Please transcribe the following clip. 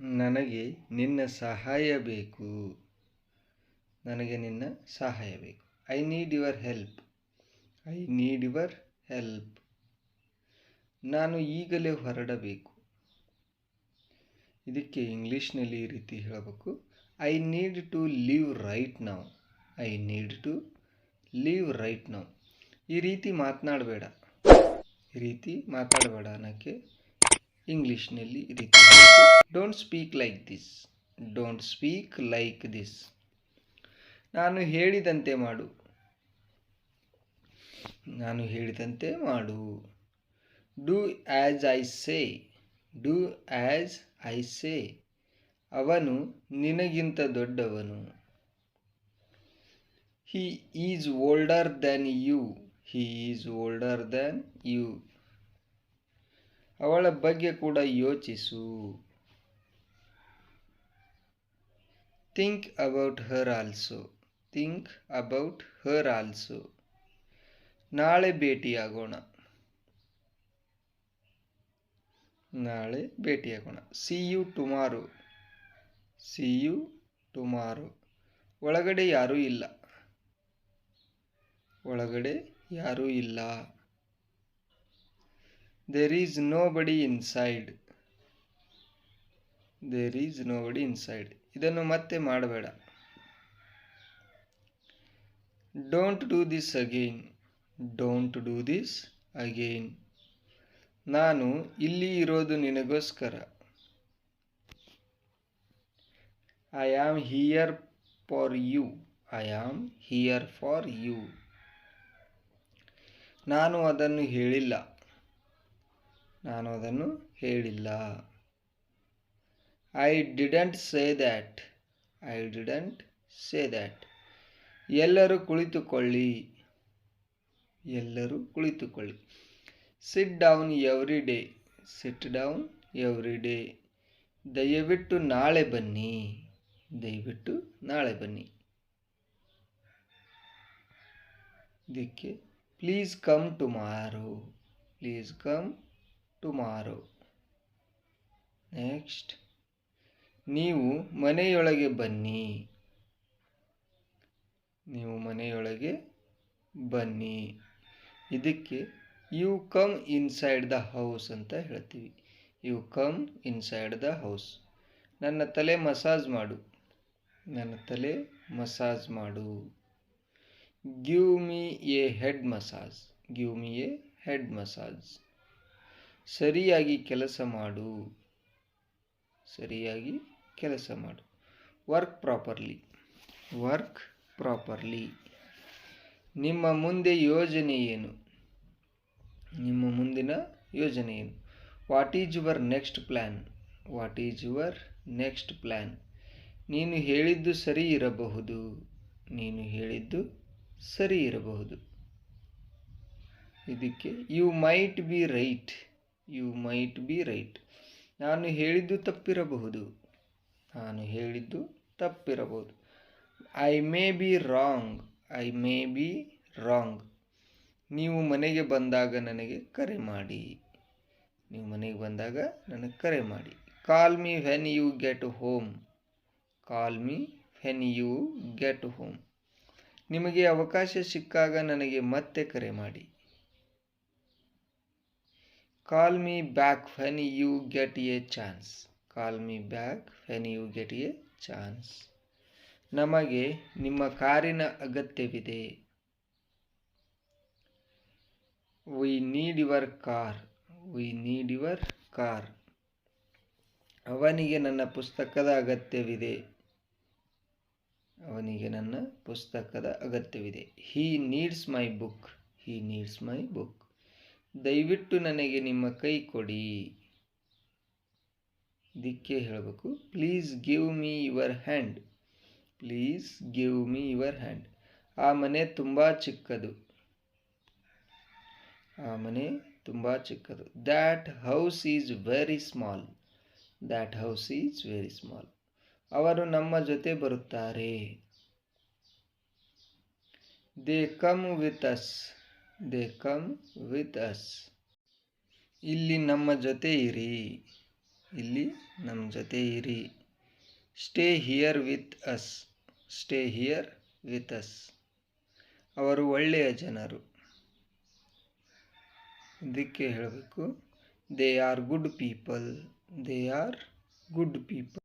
ನನಗೆ ನಿನ್ನ ಸಹಾಯ ಬೇಕು. ನನಗೆ ನಿನ್ನ ಸಹಾಯ ಬೇಕು. I need your help. I need your help. ನಾನು ಈಗಲೇ ಹೊರಡಬೇಕು. ಇದಕ್ಕೆ ಇಂಗ್ಲೀಷ್ನಲ್ಲಿ ಈ ರೀತಿ ಹೇಳಬೇಕು. I need to leave right now. I need to leave right now. ಈ ರೀತಿ ಮಾತನಾಡಬೇಡ. ಅನ್ನೋಕ್ಕೆ ಇಂಗ್ಲೀಷ್ನಲ್ಲಿ ಈ ರೀತಿ don't speak like this. Don't speak like this. ನಾನು ಹೇಳಿದಂತೆ ಮಾಡು. ನಾನು ಹೇಳಿದಂತೆ ಮಾಡು. Do as I say. Do as I say. ಅವನು ನಿನಗಿಂತ ದೊಡ್ಡವನು. He is older than you. He is older than you. ಅವಳ ಬಗ್ಗೆ ಕೂಡ ಯೋಚಿಸು. Think about her also. Think about her also. ನಾಳೆ ಭೇಟಿಯಾಗೋಣ. ನಾಳೆ ಭೇಟಿಯಾಗೋಣ. See you tomorrow. See you tomorrow. ಒಳಗಡೆ ಯಾರೂ ಇಲ್ಲ. ಒಳಗಡೆ ಯಾರೂ ಇಲ್ಲ. There is nobody inside. There is nobody inside. ಇದನ್ನು ಮತ್ತೆ ಮಾಡಬೇಡ. Don't do this again. Don't do this again. ನಾನು ಇಲ್ಲಿ ಇರೋದು ನಿನಗೋಸ್ಕರ. I am here for you. I am here for you. ನಾನು ಅದನ್ನು ಹೇಳಿಲ್ಲ. ನಾನು ಅದನ್ನು ಹೇಳಿಲ್ಲ. I didn't say that. I didn't say that. ಎಲ್ಲರೂ ಕುಳಿತುಕೊಳ್ಳಿ. ಎಲ್ಲರೂ ಕುಳಿತುಕೊಳ್ಳಿ. Sit down every day. Sit down every day. ದಯವಿಟ್ಟು ನಾಳೆ ಬನ್ನಿ. ದಯವಿಟ್ಟು ನಾಳೆ ಬನ್ನಿ. ಇದಕ್ಕೆ please come tomorrow. Please come tomorrow. Next, ನೀವು ಮನೆಯೊಳಗೆ ಬನ್ನಿ. ನೀವು ಮನೆಯೊಳಗೆ ಬನ್ನಿ. ಇದಕ್ಕೆ you come inside the house ಅಂತ ಹೇಳ್ತೀವಿ. You come inside the house. ನನ್ನ ತಲೆ ಮಸಾಜ್ ಮಾಡು. ನನ್ನ ತಲೆ ಮಸಾಜ್ ಮಾಡು. Give me a head massage. Give me a head massage. ಸರಿಯಾಗಿ ಕೆಲಸ ಮಾಡು. ಸರಿಯಾಗಿ ಕೆಲಸ ಮಾಡು. Work properly. Work properly. ನಿಮ್ಮ ಮುಂದೆ ಯೋಜನೆ ಏನು? ನಿಮ್ಮ ಮುಂದಿನ ಯೋಜನೆ ಏನು? What is your next plan? What is your next plan? ನೀನು ಹೇಳಿದ್ದು ಸರಿ ಇರಬಹುದು. ನೀನು ಹೇಳಿದ್ದು ಸರಿ ಇರಬಹುದು. ಇದಕ್ಕೆ you might be right. You might be right. ನಾನು ಹೇಳಿದ್ದು ತಪ್ಪಿರಬಹುದು. ನಾನು ಹೇಳಿದ್ದು ತಪ್ಪಿರಬಹುದು. I may be wrong. I may be wrong. ನೀವು ಮನೆಗೆ ಬಂದಾಗ ನನಗೆ ಕರೆ ಮಾಡಿ. ನೀವು ಮನೆಗೆ ಬಂದಾಗ ನನಗೆ ಕರೆ ಮಾಡಿ. Call me when you get home. Call me when you get home. ನಿಮಗೆ ಅವಕಾಶ ಸಿಕ್ಕಾಗ ನನಗೆ ಮತ್ತೆ ಕರೆ ಮಾಡಿ. Call me back when you get a chance. Call me back when you get a chance. ನಮಗೆ ನಿಮ್ಮ ಕಾರಿನ ಅಗತ್ಯವಿದೆ. We need your car. We need your car. ಅವನಿಗೆ ನನ್ನ ಪುಸ್ತಕದ ಅಗತ್ಯವಿದೆ. ಅವನಿಗೆ ನನ್ನ ಪುಸ್ತಕದ ಅಗತ್ಯವಿದೆ. He needs my book. He needs my book. ದಯವಿಟ್ಟು ನನಗೆ ನಿಮ್ಮ ಕೈ ಕೊಡಿ. ಇದಕ್ಕೆ ಹೇಳಬೇಕು please give me your hand. Please give me your hand. ಆ ಮನೆ ತುಂಬ ಚಿಕ್ಕದು. ಆ ಮನೆ ತುಂಬ ಚಿಕ್ಕದು. That house is very small. That house is very small. ಅವರು ನಮ್ಮ ಜೊತೆ ಬರುತ್ತಾರೆ. They come with us. They come with us. ಇಲ್ಲಿ ನಮ್ಮ ಜೊತೆ ಇರಿ. ಇಲ್ಲಿ ನಮ್ಮ ಜೊತೆ ಇರಿ. Stay here with us. Stay here with us. ಅವರು ಒಳ್ಳೆಯ ಜನರು. ಇದಕ್ಕೆ ಹೇಳಬೇಕು they are good people. They are good people.